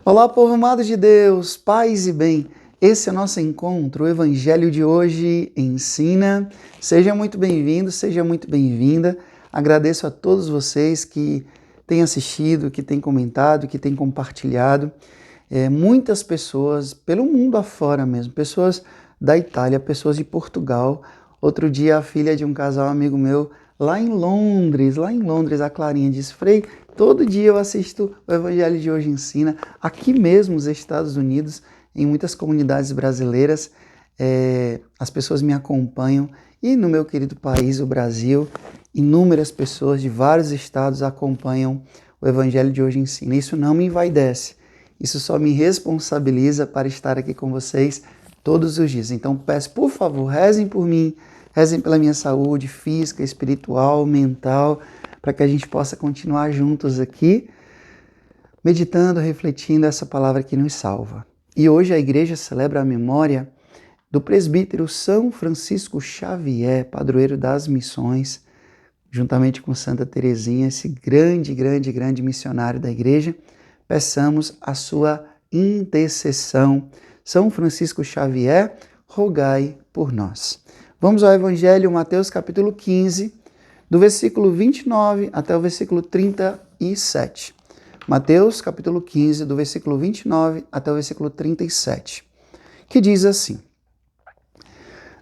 Olá, povo amado de Deus, paz e bem. Esse é o nosso encontro, o Evangelho de hoje ensina. Seja muito bem-vindo, seja muito bem-vinda. Agradeço a todos vocês que têm assistido, que têm comentado, que têm compartilhado. Muitas pessoas, pelo mundo afora mesmo, pessoas da Itália, pessoas de Portugal. Outro dia a filha de um casal amigo meu, lá em Londres, a Clarinha disse: Frei, todo dia eu assisto o Evangelho de Hoje Ensina, aqui mesmo nos Estados Unidos, em muitas comunidades brasileiras, as pessoas me acompanham e no meu querido país, o Brasil, inúmeras pessoas de vários estados acompanham o Evangelho de Hoje Ensina. Isso não me envaidece, isso só me responsabiliza para estar aqui com vocês todos os dias. Então peço, por favor, rezem por mim, rezem pela minha saúde física, espiritual, mental, para que a gente possa continuar juntos aqui, meditando, refletindo essa palavra que nos salva. E hoje a igreja celebra a memória do presbítero São Francisco Xavier, padroeiro das missões, juntamente com Santa Teresinha, esse grande missionário da igreja. Peçamos a sua intercessão. São Francisco Xavier, rogai por nós. Vamos ao Evangelho, Mateus capítulo 15, do versículo 29 até o versículo 37. Mateus capítulo 15, do versículo 29 até o versículo 37, que diz assim: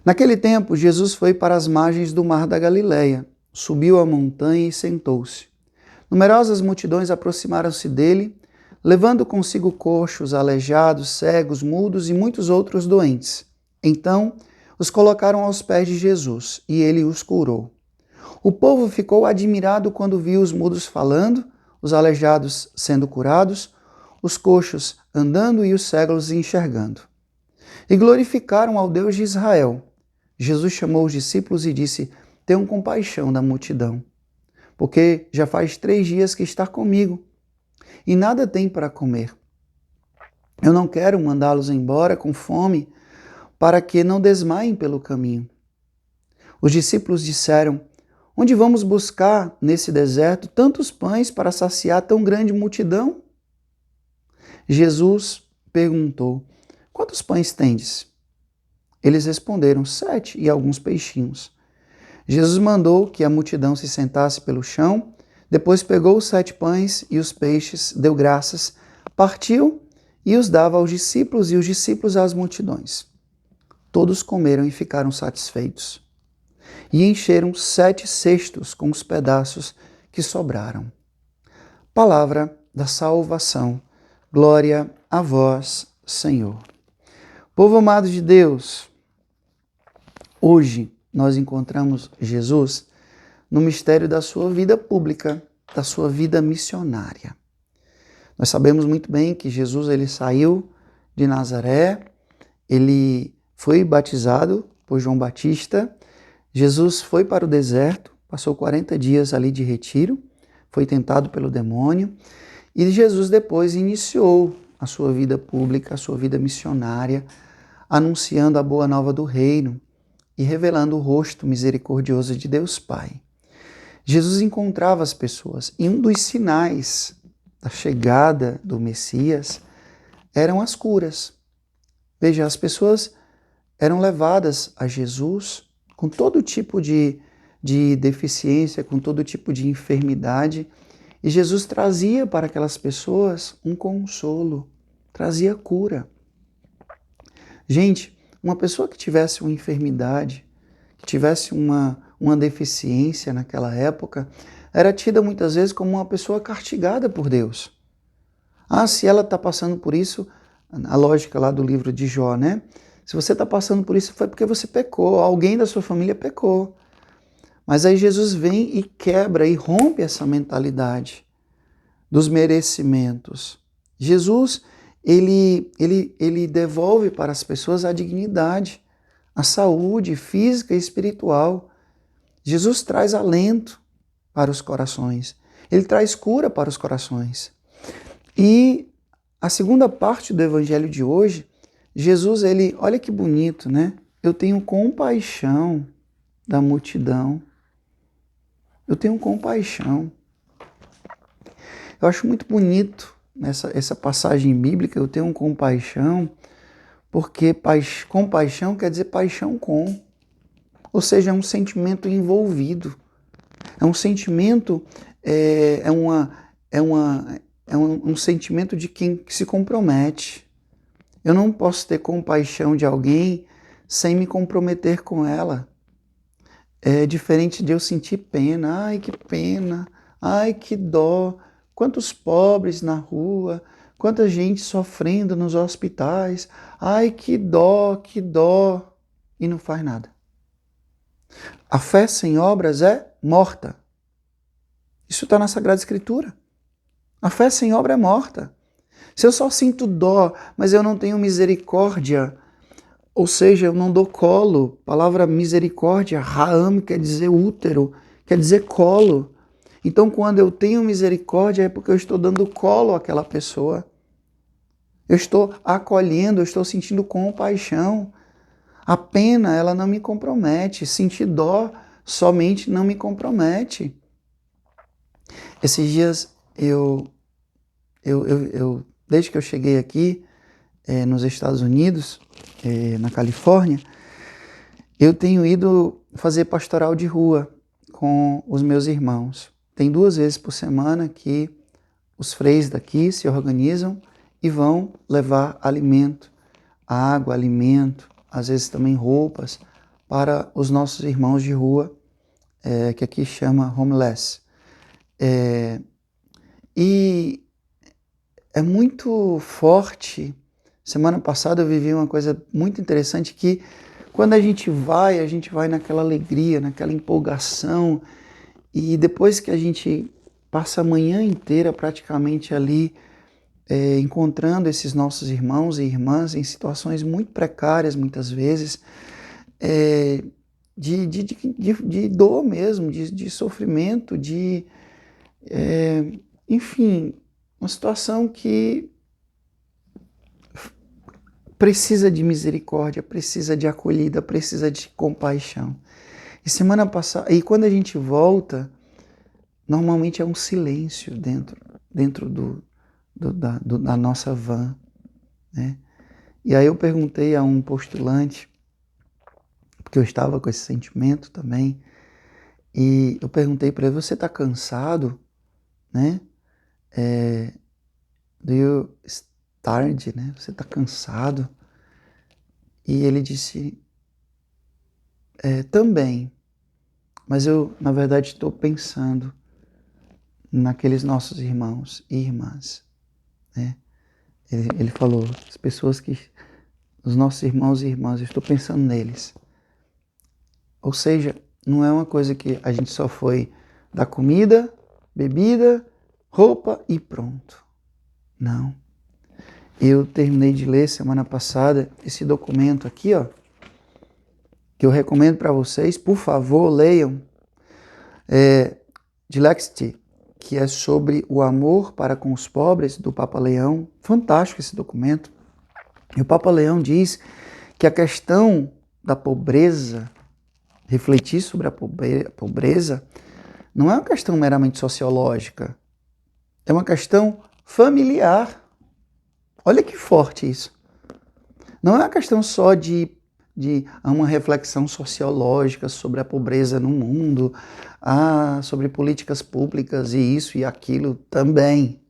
Naquele tempo, Jesus foi para as margens do mar da Galileia, subiu a montanha e sentou-se. Numerosas multidões aproximaram-se dele, levando consigo coxos, aleijados, cegos, mudos e muitos outros doentes. Então, os colocaram aos pés de Jesus, e ele os curou. O povo ficou admirado quando viu os mudos falando, os aleijados sendo curados, os coxos andando e os cegos enxergando. E glorificaram ao Deus de Israel. Jesus chamou os discípulos e disse: Tenham compaixão da multidão, porque já faz 3 dias que está comigo e nada tem para comer. Eu não quero mandá-los embora com fome, para que não desmaiem pelo caminho. Os discípulos disseram: Onde vamos buscar nesse deserto tantos pães para saciar tão grande multidão? Jesus perguntou: Quantos pães tendes? Eles responderam: 7 e alguns peixinhos. Jesus mandou que a multidão se sentasse pelo chão, depois pegou os 7 pães e os peixes, deu graças, partiu e os dava aos discípulos e os discípulos às multidões. Todos comeram e ficaram satisfeitos. E encheram 7 cestos com os pedaços que sobraram. Palavra da salvação. Glória a vós, Senhor. Povo amado de Deus, hoje nós encontramos Jesus no mistério da sua vida pública, da sua vida missionária. Nós sabemos muito bem que Jesus ele saiu de Nazaré, ele foi batizado por João Batista. Jesus foi para o deserto, passou 40 dias ali de retiro, foi tentado pelo demônio, e Jesus depois iniciou a sua vida pública, a sua vida missionária, anunciando a boa nova do reino e revelando o rosto misericordioso de Deus Pai. Jesus encontrava as pessoas, e um dos sinais da chegada do Messias eram as curas. Veja, as pessoas eram levadas a Jesus com todo tipo de deficiência, com todo tipo de enfermidade, e Jesus trazia para aquelas pessoas um consolo, trazia cura. Gente, uma pessoa que tivesse uma enfermidade, que tivesse uma deficiência naquela época, era tida muitas vezes como uma pessoa castigada por Deus. Se ela está passando por isso, a lógica lá do livro de Jó, né? Se você está passando por isso, foi porque você pecou, alguém da sua família pecou. Mas aí Jesus vem e quebra e rompe essa mentalidade dos merecimentos. Jesus, ele devolve para as pessoas a dignidade, a saúde física e espiritual. Jesus traz alento para os corações. Ele traz cura para os corações. E a segunda parte do evangelho de hoje, Jesus, olha que bonito, né? Eu tenho compaixão da multidão. Eu tenho compaixão. Eu acho muito bonito essa passagem bíblica, eu tenho compaixão, porque compaixão quer dizer paixão com. Ou seja, é um sentimento envolvido. É um sentimento, um sentimento de quem se compromete. Eu não posso ter compaixão de alguém sem me comprometer com ela. É diferente de eu sentir pena. Ai, que pena. Ai, que dó. Quantos pobres na rua. Quanta gente sofrendo nos hospitais. Ai, que dó, que dó. E não faz nada. A fé sem obras é morta. Isso está na Sagrada Escritura. A fé sem obra é morta. Se eu só sinto dó, mas eu não tenho misericórdia, ou seja, eu não dou colo. A palavra misericórdia, Ra'am, quer dizer útero, quer dizer colo. Então, quando eu tenho misericórdia, é porque eu estou dando colo àquela pessoa. Eu estou acolhendo, eu estou sentindo compaixão. A pena, ela não me compromete. Sentir dó somente não me compromete. Esses dias, desde que eu cheguei aqui, nos Estados Unidos, na Califórnia, eu tenho ido fazer pastoral de rua com os meus irmãos. Tem 2 vezes por semana que os freis daqui se organizam e vão levar alimento, água, alimento, às vezes também roupas, para os nossos irmãos de rua, que aqui chama homeless. E é muito forte. Semana passada eu vivi uma coisa muito interessante que quando a gente vai naquela alegria, naquela empolgação, e depois que a gente passa a manhã inteira praticamente ali encontrando esses nossos irmãos e irmãs em situações muito precárias muitas vezes, de dor mesmo, de sofrimento, enfim, uma situação que precisa de misericórdia, precisa de acolhida, precisa de compaixão. E semana passada, e quando a gente volta, normalmente é um silêncio dentro da nossa van, né? E aí eu perguntei a um postulante, porque eu estava com esse sentimento também, e eu perguntei para ele: você está cansado, né? Do you tired, né? Você está cansado? E ele disse: também, mas eu, na verdade, estou pensando naqueles nossos irmãos e irmãs, né? Ele falou: as pessoas os nossos irmãos e irmãs, eu estou pensando neles. Ou seja, não é uma coisa que a gente só foi dar comida, bebida, roupa e pronto. Não. Eu terminei de ler semana passada esse documento aqui, ó, que eu recomendo para vocês, por favor, leiam, de Lexti, que é sobre o amor para com os pobres, do Papa Leão. Fantástico esse documento. E o Papa Leão diz que a questão da pobreza, refletir sobre a pobreza, não é uma questão meramente sociológica, é uma questão familiar. Olha que forte isso. Não é uma questão só de uma reflexão sociológica sobre a pobreza no mundo, sobre políticas públicas e isso e aquilo também.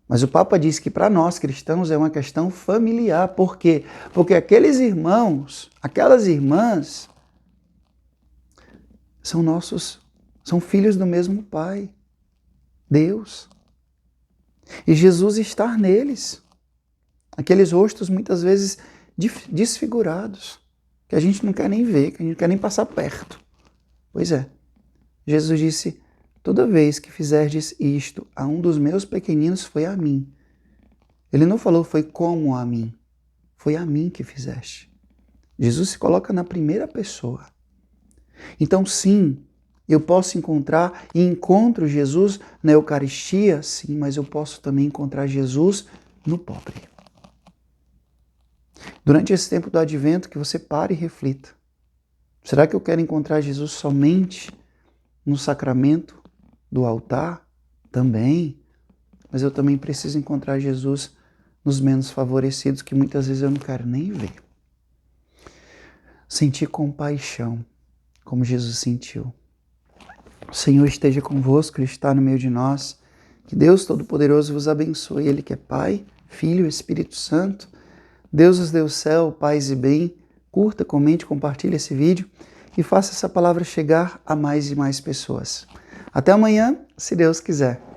Mas o Papa diz que para nós cristãos é uma questão familiar. Por quê? Porque aqueles irmãos, aquelas irmãs, são filhos do mesmo Pai, Deus. E Jesus está neles. Aqueles rostos muitas vezes desfigurados, que a gente não quer nem ver, que a gente não quer nem passar perto. Pois é, Jesus disse: toda vez que fizerdes isto a um dos meus pequeninos, foi a mim. Ele não falou foi como a mim, foi a mim que fizeste. Jesus se coloca na primeira pessoa. Então sim, eu posso encontrar e encontro Jesus na Eucaristia, sim, mas eu posso também encontrar Jesus no pobre. Durante esse tempo do Advento, que você pare e reflita. Será que eu quero encontrar Jesus somente no sacramento do altar? Também. mas eu também preciso encontrar Jesus nos menos favorecidos, que muitas vezes eu não quero nem ver. Sentir compaixão, como Jesus sentiu. O Senhor esteja convosco, Ele está no meio de nós. Que Deus Todo-Poderoso vos abençoe. Ele que é Pai, Filho e Espírito Santo. Deus nos deu o céu, paz e bem. Curta, comente, compartilhe esse vídeo e faça essa palavra chegar a mais e mais pessoas. Até amanhã, se Deus quiser.